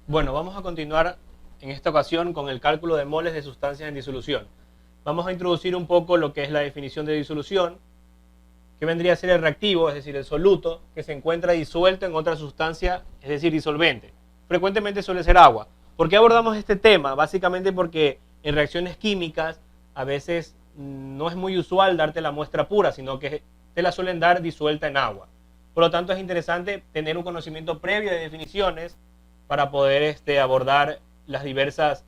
Bueno, vamos a continuar en esta ocasión con el cálculo de moles de sustancias en disolución. Vamos a introducir un poco lo que es la definición de disolución, que vendría a ser el reactivo, es decir, el soluto, que se encuentra disuelto en otra sustancia, es decir, disolvente. Frecuentemente suele ser agua. ¿Por qué abordamos este tema? Básicamente porque en reacciones químicas a veces no es muy usual darte la muestra pura, sino que te la suelen dar disuelta en agua. Por lo tanto, es interesante tener un conocimiento previo de definiciones para poder abordar la diversa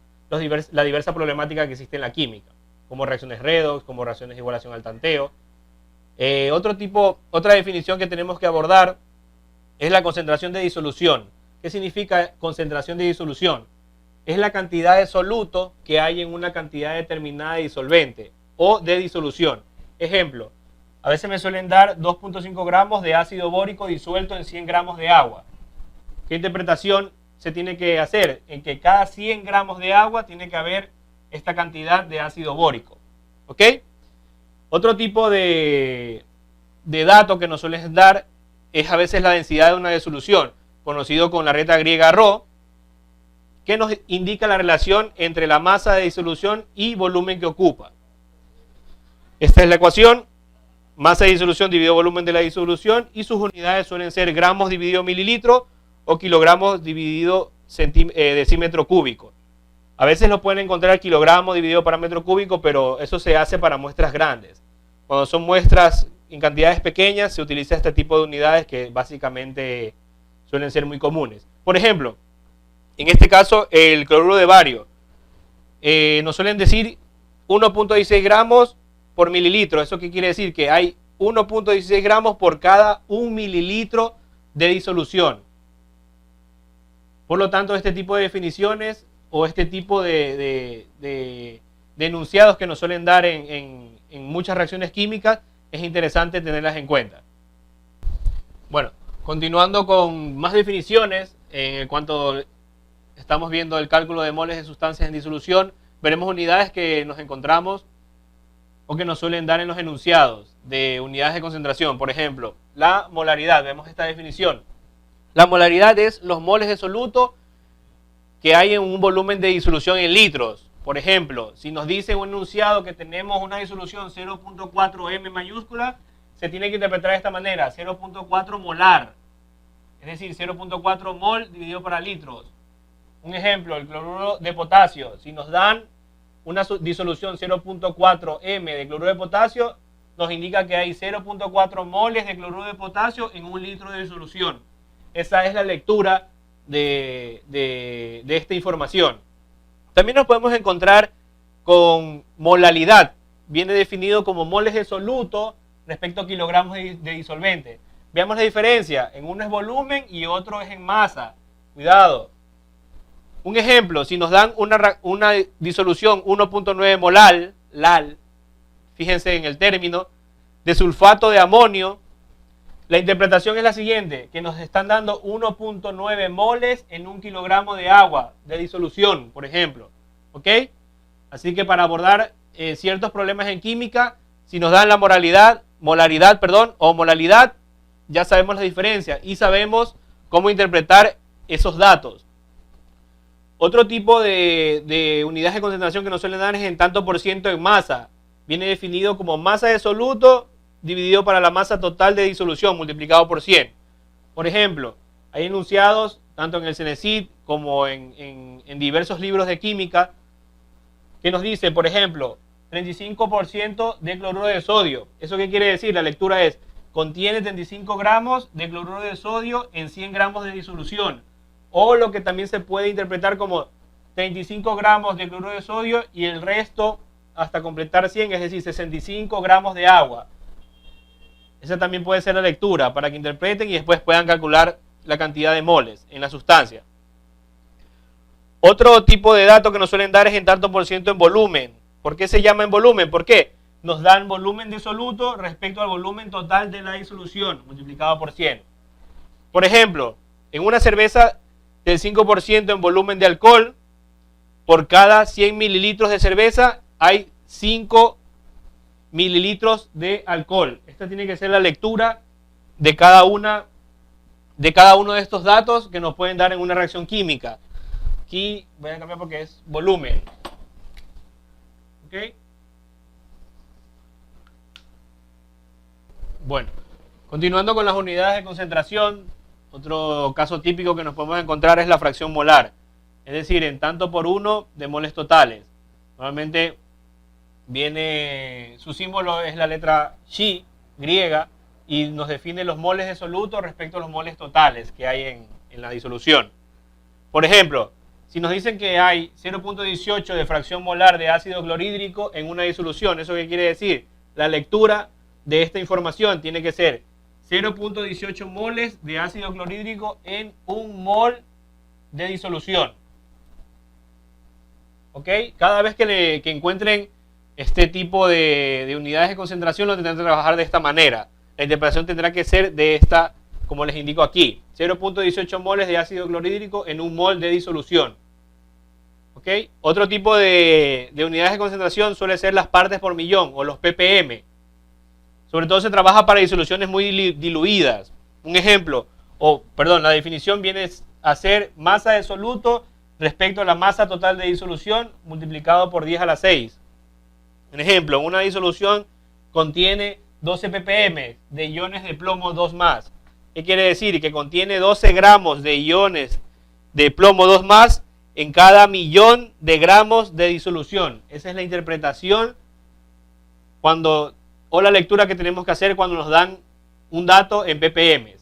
problemática que existe en la química, como reacciones redox, como reacciones de igualación al tanteo. Otra definición que tenemos que abordar es la concentración de disolución. ¿Qué significa concentración de disolución? Es la cantidad de soluto que hay en una cantidad determinada de disolvente o de disolución. Ejemplo, a veces me suelen dar 2.5 gramos de ácido bórico disuelto en 100 gramos de agua. ¿Qué interpretación se tiene que hacer? En que cada 100 gramos de agua tiene que haber esta cantidad de ácido bórico. ¿Ok? Otro tipo de dato que nos suelen dar es a veces la densidad de una disolución, conocido con la letra griega ρ, que nos indica la relación entre la masa de disolución y volumen que ocupa. Esta es la ecuación: masa de disolución dividido volumen de la disolución, y sus unidades suelen ser gramos dividido mililitro o kilogramos dividido decímetro cúbico. A veces lo pueden encontrar kilogramo dividido parámetro cúbico, pero eso se hace para muestras grandes. Cuando son muestras en cantidades pequeñas se utiliza este tipo de unidades que básicamente suelen ser muy comunes. Por ejemplo, en este caso el cloruro de bario, nos suelen decir 1.16 gramos por mililitro. ¿Eso qué quiere decir? Que hay 1.16 gramos por cada 1 mililitro de disolución. Por lo tanto, este tipo de definiciones o este tipo de enunciados que nos suelen dar en muchas reacciones químicas es interesante tenerlas en cuenta. Bueno, continuando con más definiciones, en cuanto estamos viendo el cálculo de moles de sustancias en disolución, veremos unidades que nos encontramos o que nos suelen dar en los enunciados de unidades de concentración. Por ejemplo, la molaridad. Vemos esta definición. La molaridad es los moles de soluto que hay en un volumen de disolución en litros. Por ejemplo, si nos dice un enunciado que tenemos una disolución 0.4 m mayúscula, se tiene que interpretar de esta manera: 0.4 molar, es decir, 0.4 mol dividido para litros. Un ejemplo, el cloruro de potasio. Si nos dan una disolución 0.4 m de cloruro de potasio, nos indica que hay 0.4 moles de cloruro de potasio en un litro de disolución. Esa es la lectura de esta información. También nos podemos encontrar con molalidad. Viene definido como moles de soluto respecto a kilogramos de disolvente. Veamos la diferencia. En uno es volumen y otro es en masa. Cuidado. Un ejemplo, si nos dan una disolución 1.9 molar, LAL, fíjense en el término, de sulfato de amonio, la interpretación es la siguiente: que nos están dando 1.9 moles en un kilogramo de agua de disolución, por ejemplo. ¿Ok? Así que para abordar ciertos problemas en química, si nos dan la molaridad, o molalidad, ya sabemos la diferencia y sabemos cómo interpretar esos datos. Otro tipo de unidades de concentración que nos suelen dar es en tanto por ciento en masa. Viene definido como masa de soluto dividido para la masa total de disolución multiplicado por 100. Por ejemplo, hay enunciados tanto en el CENESID como en diversos libros de química que nos dice, por ejemplo, 35% de cloruro de sodio. ¿Eso qué quiere decir? La lectura es: contiene 35 gramos de cloruro de sodio en 100 gramos de disolución. O lo que también se puede interpretar como 35 gramos de cloruro de sodio y el resto hasta completar 100, es decir, 65 gramos de agua. Esa también puede ser la lectura para que interpreten y después puedan calcular la cantidad de moles en la sustancia. Otro tipo de dato que nos suelen dar es en tanto por ciento en volumen. ¿Por qué se llama en volumen? ¿Por qué? Nos dan volumen de soluto respecto al volumen total de la disolución multiplicado por 100. Por ejemplo, en una cerveza del 5% en volumen de alcohol, por cada 100 mililitros de cerveza hay 5 mililitros de alcohol. Esta tiene que ser la lectura de cada uno de estos datos que nos pueden dar en una reacción química. Aquí voy a cambiar porque es volumen. ¿Ok? Bueno, continuando con las unidades de concentración, otro caso típico que nos podemos encontrar es la fracción molar. Es decir, en tanto por uno de moles totales. Normalmente su símbolo es la letra Xi, griega, y nos define los moles de soluto respecto a los moles totales que hay en la disolución. Por ejemplo, si nos dicen que hay 0.18 de fracción molar de ácido clorhídrico en una disolución, ¿eso qué quiere decir? La lectura de esta información tiene que ser 0.18 moles de ácido clorhídrico en un mol de disolución. ¿Ok? Cada vez que encuentren este tipo de unidades de concentración lo tendrán que trabajar de esta manera. La interpretación tendrá que ser de esta, como les indico aquí, 0.18 moles de ácido clorhídrico en un mol de disolución. ¿Ok? Otro tipo de unidades de concentración suele ser las partes por millón o los ppm. Sobre todo se trabaja para disoluciones muy diluidas. Un ejemplo, la definición viene a ser masa de soluto respecto a la masa total de disolución multiplicado por 10 a la 6. Un ejemplo, una disolución contiene 12 ppm de iones de plomo 2 más. ¿Qué quiere decir? Que contiene 12 gramos de iones de plomo 2 más en cada millón de gramos de disolución. Esa es la interpretación o la lectura que tenemos que hacer cuando nos dan un dato en ppm.